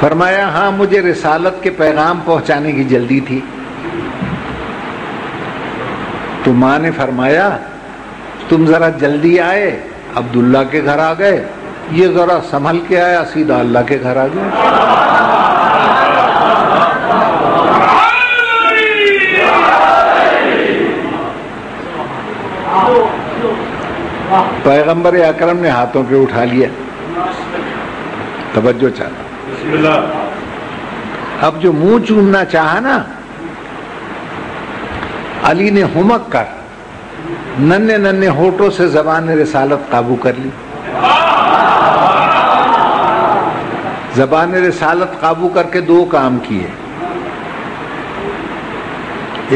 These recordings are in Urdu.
فرمایا ہاں مجھے رسالت کے پیغام پہنچانے کی جلدی تھی. تو ماں نے فرمایا تم ذرا جلدی آئے، عبداللہ کے گھر آ گئے، یہ ذرا سنبھل کے آیا، سیدھا اللہ کے گھر آ گیا. پیغمبر اکرم نے ہاتھوں پہ اٹھا لیا، توجہ چاہتا. اب جو منہ چومنا چاہا نا، علی نے ہمک کر ننھے ننھے ہونٹوں سے زبان رسالت قابو کر لی. زبان رسالت قابو کر کے دو کام کیے.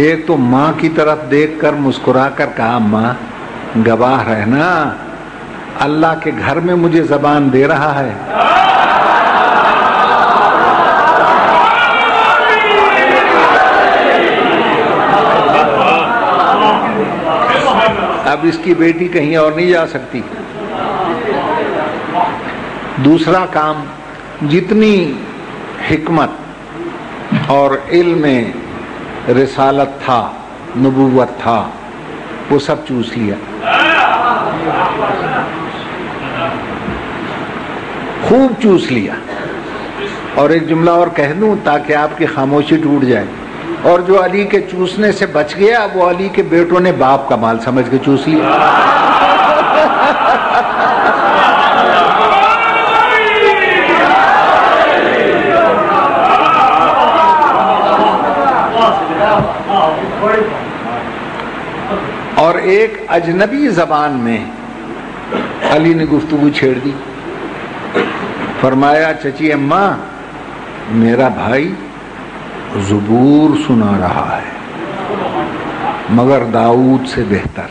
ایک تو ماں کی طرف دیکھ کر مسکرا کر کہا ماں گواہ رہنا، اللہ کے گھر میں مجھے زبان دے رہا ہے. اب اس کی بیٹی کہیں اور نہیں جا سکتی. دوسرا کام، جتنی حکمت اور علم رسالت تھا، نبوت تھا، وہ سب چوس لیا، خوب چوس لیا. اور ایک جملہ اور کہہ دوں تاکہ آپ کی خاموشی ٹوٹ جائے، اور جو علی کے چوسنے سے بچ گیا وہ علی کے بیٹوں نے باپ کا مال سمجھ کے چوس لیا. اور ایک اجنبی زبان میں علی نے گفتگو چھیڑ دی. فرمایا چچی اماں میرا بھائی زبور سنا رہا ہے مگر داؤد سے بہتر.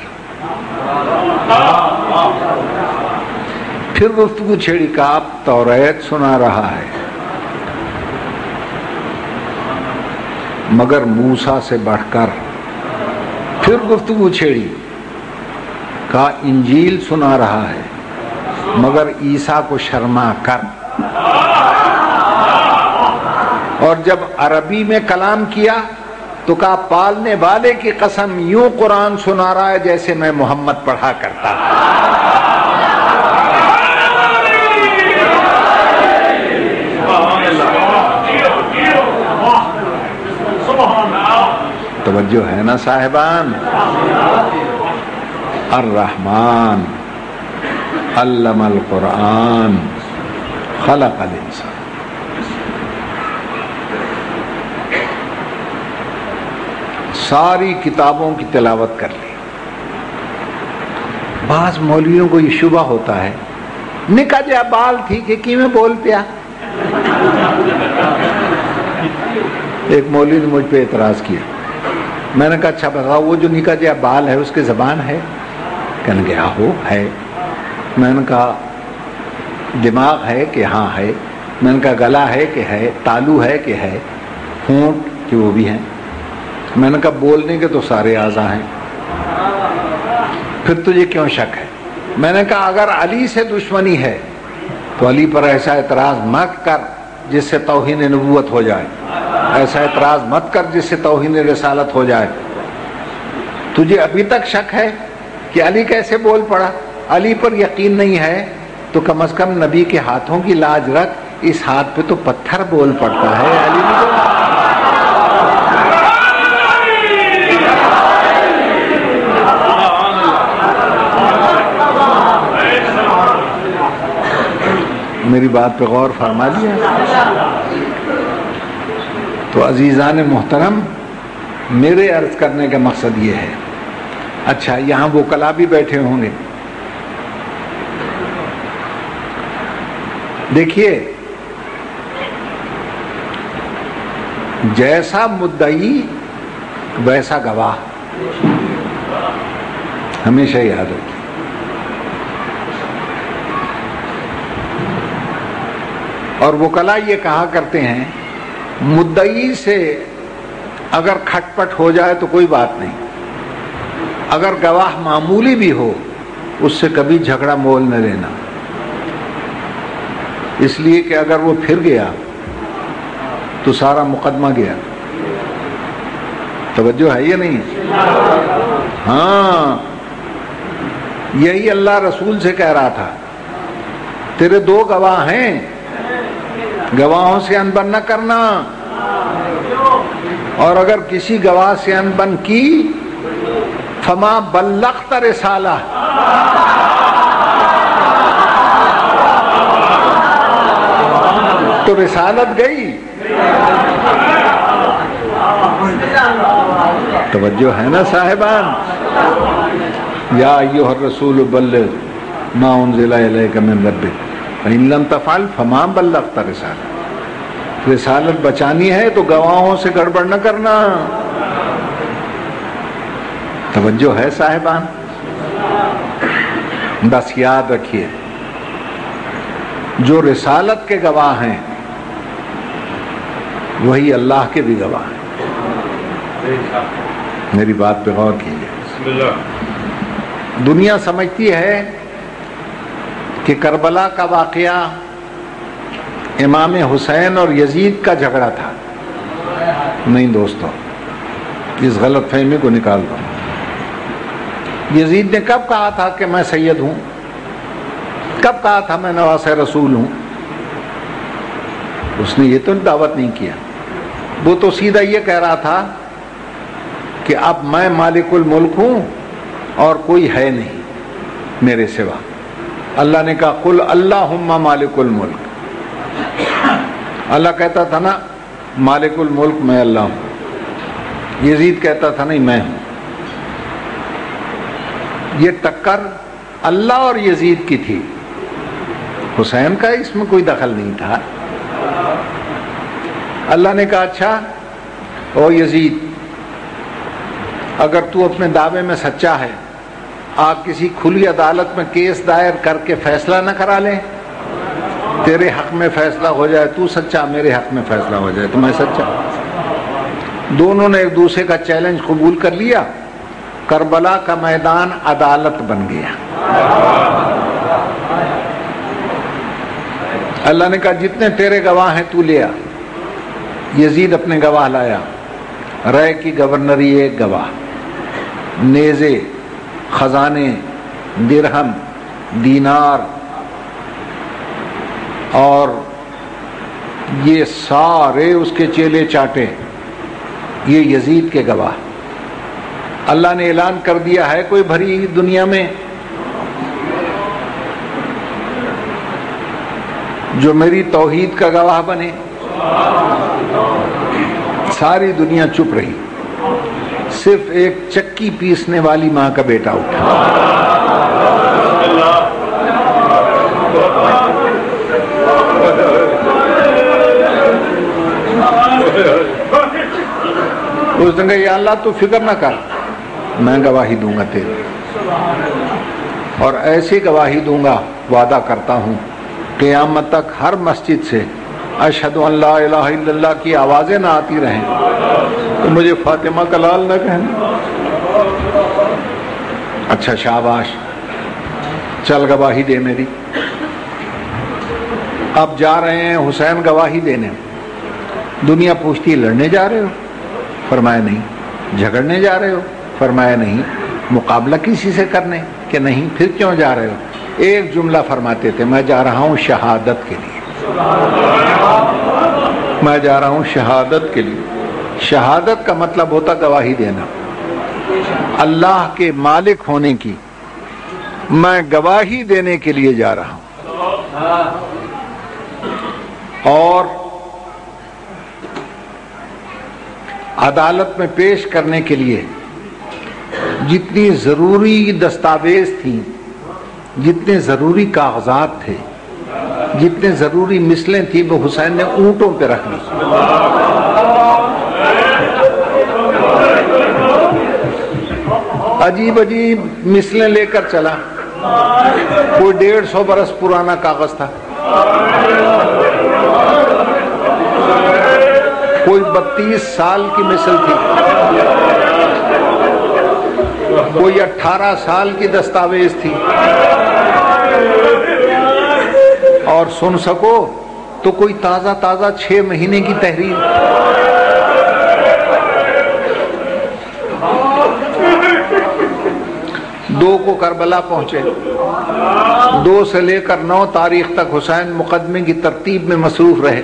پھر گفتگو چھیڑی، کہا اب توریت سنا رہا ہے مگر موسیٰ سے بڑھ کر. پھر گفتگو چھیڑی، کہا انجیل سنا رہا ہے مگر عیسیٰ کو شرما کر. اور جب عربی میں کلام کیا تو کہا پالنے والے کی قسم یوں قرآن سنا رہا ہے جیسے میں محمد پڑھا کرتا. توجہ ہے نا صاحبان؟ الرحمن علم القرآن خلق الانسان. ساری کتابوں کی تلاوت کر لی. بعض مولویوں کو یہ شبہ ہوتا ہے نکا جا بال تھی کہ کی میں بول پیا. ایک مولوی نے مجھ پہ اعتراض کیا. میں نے کہا اچھا بتاؤ وہ جو نکا جا بال ہے اس کی زبان ہے؟ کہنے گیا ہو ہے. میں نے کہا دماغ ہے کہ ہاں ہے. میں نے کہا گلا ہے کہ ہے، تالو ہے کہ ہے، ہونٹ کہ وہ بھی ہیں. میں نے کہا بولنے کے تو سارے اعضاء ہیں، پھر تجھے کیوں شک ہے؟ میں نے کہا اگر علی سے دشمنی ہے تو علی پر ایسا اعتراض مت کر جس سے توہین نبوت ہو جائے، ایسا اعتراض مت کر جس سے توہین رسالت ہو جائے. تجھے ابھی تک شک ہے کہ علی کیسے بول پڑا؟ علی پر یقین نہیں ہے تو کم از کم نبی کے ہاتھوں کی لاج رکھ، اس ہاتھ پہ تو پتھر بول پڑتا ہے. علی میری بات پہ غور فرما لیا. تو عزیزان محترم، میرے عرض کرنے کا مقصد یہ ہے. اچھا یہاں وکلا بھی بیٹھے ہوں گے. دیکھیے جیسا مدعی ویسا گواہ، ہمیشہ یاد رکھیے. اور وکلا یہ کہا کرتے ہیں مدعی سے اگر کھٹ پٹ ہو جائے تو کوئی بات نہیں، اگر گواہ معمولی بھی ہو اس سے کبھی جھگڑا مول نہ لینا. اس لیے کہ اگر وہ پھر گیا تو سارا مقدمہ گیا. توجہ ہے یا نہیں؟ ہاں، یہی اللہ رسول سے کہہ رہا تھا تیرے دو گواہ ہیں، گواہوں سے انبن نہ کرنا، اور اگر کسی گواہ سے انبن کی فما بلغت رسالہ، تو رسالت گئی. توجہ ہے نا صاحبان؟ یا ایھا الرسول بلغ ما انزل الیک من ربک فإن لم تفعل فما بلغت رسالہ. رسالت بچانی ہے تو گواہوں سے گڑبڑ نہ کرنا. توجہ ہے صاحبان؟ بس یاد رکھیے جو رسالت کے گواہ ہیں وہی اللہ کے بھی گواہ ہیں. میری بات پہ غور کیجیے. دنیا سمجھتی ہے کہ کربلا کا واقعہ امام حسین اور یزید کا جھگڑا تھا. نہیں دوستو، اس غلط فہمی کو نکال دو. یزید نے کب کہا تھا کہ میں سید ہوں؟ کب کہا تھا میں نواس رسول ہوں؟ اس نے یہ تو دعوت نہیں کیا. وہ تو سیدھا یہ کہہ رہا تھا کہ اب میں مالک الملک ہوں اور کوئی ہے نہیں میرے سوا. اللہ نے کہا قل اللہم مالک الملک. اللہ کہتا تھا نا مالک الملک میں اللہ ہوں. یزید کہتا تھا نہیں میں ہوں. یہ ٹکر اللہ اور یزید کی تھی. حسین کا اس میں کوئی دخل نہیں تھا. اللہ نے کہا اچھا او یزید، اگر تو اپنے دعوے میں سچا ہے آپ کسی کھلی عدالت میں کیس دائر کر کے فیصلہ نہ کرا لیں، تیرے حق میں فیصلہ ہو جائے تو سچا، میرے حق میں فیصلہ ہو جائے تو میں سچا. دونوں نے ایک دوسرے کا چیلنج قبول کر لیا. کربلا کا میدان عدالت بن گیا. اللہ نے کہا جتنے تیرے گواہ ہیں تو لے آ. یزید اپنے گواہ لایا. رائے کی گورنری ایک گواہ، نیزے، خزانے، درہم، دینار اور یہ سارے اس کے چیلے چاٹے، یہ یزید کے گواہ. اللہ نے اعلان کر دیا ہے کوئی بھری دنیا میں جو میری توحید کا گواہ بنے. ساری دنیا چپ رہی، صرف ایک چکی پیسنے والی ماں کا بیٹا اٹھا. اس نے کہا یا اللہ تو فکر نہ کر، میں گواہی دوں گا تیری، اور ایسی گواہی دوں گا وعدہ کرتا ہوں قیامت تک ہر مسجد سے اشہد ان لا الہ الا اللہ کی آوازیں نہ آتی رہیں تو مجھے فاطمہ کا لال نہ کہنا. اچھا شاباش، چل گواہی دے میری. اب جا رہے ہیں حسین گواہی دینے. دنیا پوچھتی لڑنے جا رہے ہو؟ فرمایا نہیں. جھگڑنے جا رہے ہو؟ فرمایا نہیں. مقابلہ کسی سے کرنے؟ کہ نہیں. پھر کیوں جا رہے ہو؟ ایک جملہ فرماتے تھے میں جا رہا ہوں شہادت کے لیے. میں جا رہا ہوں شہادت کے لیے. شہادت کا مطلب ہوتا گواہی دینا. اللہ کے مالک ہونے کی میں گواہی دینے کے لیے جا رہا ہوں. اور عدالت میں پیش کرنے کے لیے جتنی ضروری دستاویز تھیں، جتنے ضروری کاغذات تھے، جتنے ضروری مثلیں تھیں، وہ حسین نے اونٹوں پہ رکھ لی. عجیب عجیب مثلیں لے کر چلا. کوئی 150 برس پرانا کاغذ تھا، کوئی 32 سال کی مثل تھی، کوئی 18 سال کی دستاویز تھی، اور سن سکو تو کوئی تازہ تازہ 6 مہینے کی تحریر. دو کو کربلا پہنچے، 2 سے لے کر 9 تاریخ تک حسین مقدمے کی ترتیب میں مصروف رہے.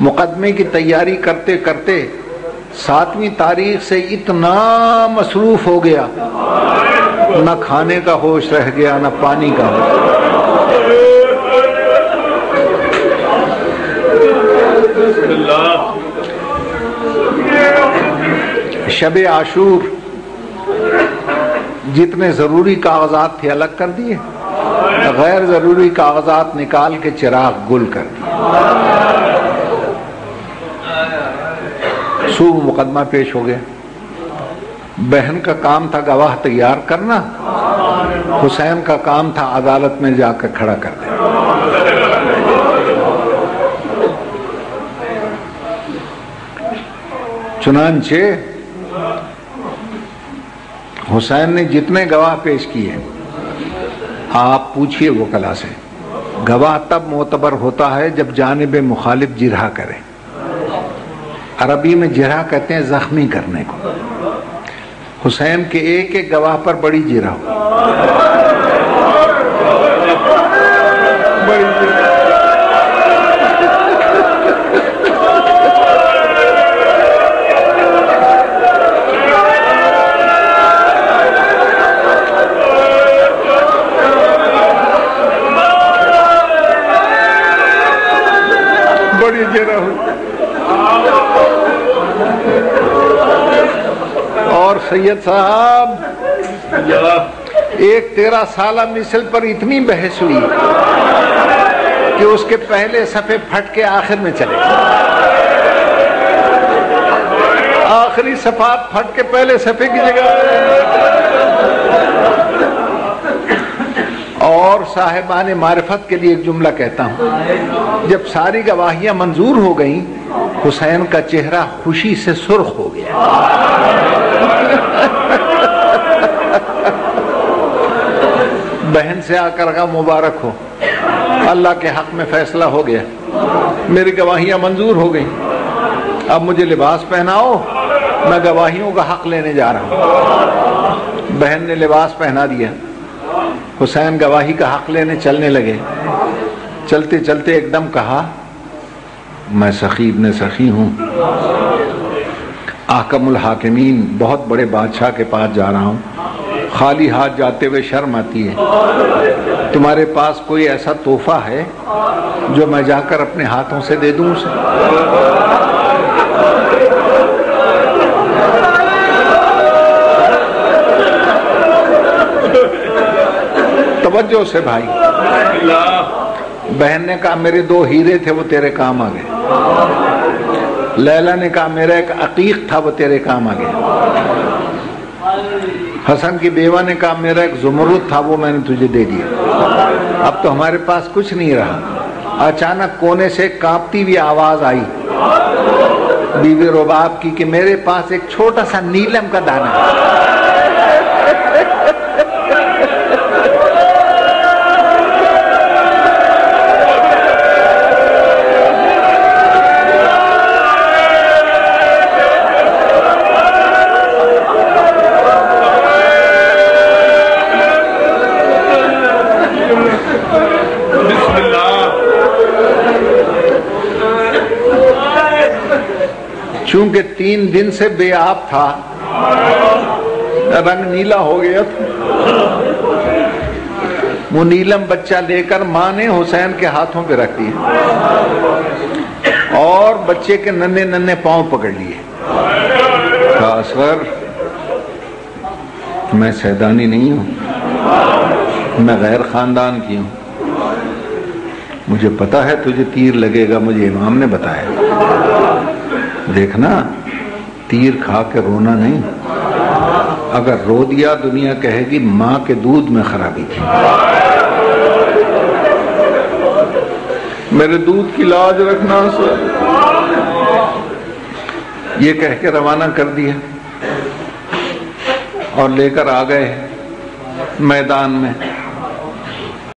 مقدمے کی تیاری کرتے کرتے 7ویں تاریخ سے اتنا مصروف ہو گیا، نہ کھانے کا ہوش رہ گیا نہ پانی کا ہوش. شب عاشور جتنے ضروری کاغذات تھے الگ کر دیے، غیر ضروری کاغذات نکال کے چراغ گل کر دیے. صبح مقدمہ پیش ہو گیا. بہن کا کام تھا گواہ تیار کرنا، حسین کا کام تھا عدالت میں جا کر کھڑا کر دینا. چنانچہ حسین نے جتنے گواہ پیش کیے، آپ پوچھئے وکلا سے، گواہ تب معتبر ہوتا ہے جب جانب مخالف جرح کرے. عربی میں جرح کہتے ہیں زخمی کرنے کو. حسین کے ایک ایک گواہ پر بڑی جرح ہو. بڑی جرح ہو. اور سید صاحب ایک 13 سالہ مثل پر اتنی بحث ہوئی کہ اس کے پہلے صفحے پھٹ کے آخر میں چلے گئے. آخری صفحات پھٹ کے پہلے صفحے کی جگہ. اور صاحبان معرفت کے لیے ایک جملہ کہتا ہوں، جب ساری گواہیاں منظور ہو گئیں حسین کا چہرہ خوشی سے سرخ ہو گیا. بہن سے آ کر کہا مبارک ہو، اللہ کے حق میں فیصلہ ہو گیا، میری گواہیاں منظور ہو گئیں، اب مجھے لباس پہناؤ، میں گواہیوں کا حق لینے جا رہا ہوں. بہن نے لباس پہنا دیا. حسین گواہی کا حق لینے چلنے لگے. چلتے چلتے ایک دم کہا، میں سخی ابن سخی ہوں، احکم الحاکمین بہت بڑے بادشاہ کے پاس جا رہا ہوں، خالی ہاتھ جاتے ہوئے شرم آتی ہے. تمہارے پاس کوئی ایسا تحفہ ہے جو میں جا کر اپنے ہاتھوں سے دے دوں اسے؟ توجہ سے بھائی. بہن نے کہا میرے 2 ہیرے تھے وہ تیرے کام آ گئے. لیلا نے کہا میرا ایک عقیق تھا وہ تیرے کام آ گیا. حسن کی بیوہ نے کہا میرا ایک زمرد تھا وہ میں نے تجھے دے دیا. اب تو ہمارے پاس کچھ نہیں رہا. اچانک کونے سے کانپتی ہوئی آواز آئی بیوی رباب کی کہ میرے پاس ایک چھوٹا سا نیلم کا دانہ ہے. چونکہ 3 دن سے بے آب تھا، رنگ نیلا ہو گیا تھا. وہ نیلم بچہ لے کر ماں نے حسین کے ہاتھوں پہ رکھ دیا اور بچے کے ننھے ننھے پاؤں پکڑ لیے. کہا اصغر میں سیدانی نہیں ہوں، میں غیر خاندان کی ہوں، مجھے پتا ہے تجھے تیر لگے گا، مجھے امام نے بتایا. دیکھنا تیر کھا کے رونا نہیں، اگر رو دیا دنیا کہے گی ماں کے دودھ میں خرابی تھی. میرے دودھ کی لاج رکھنا سر. یہ کہہ کے روانہ کر دیا اور لے کر آ گئے میدان میں.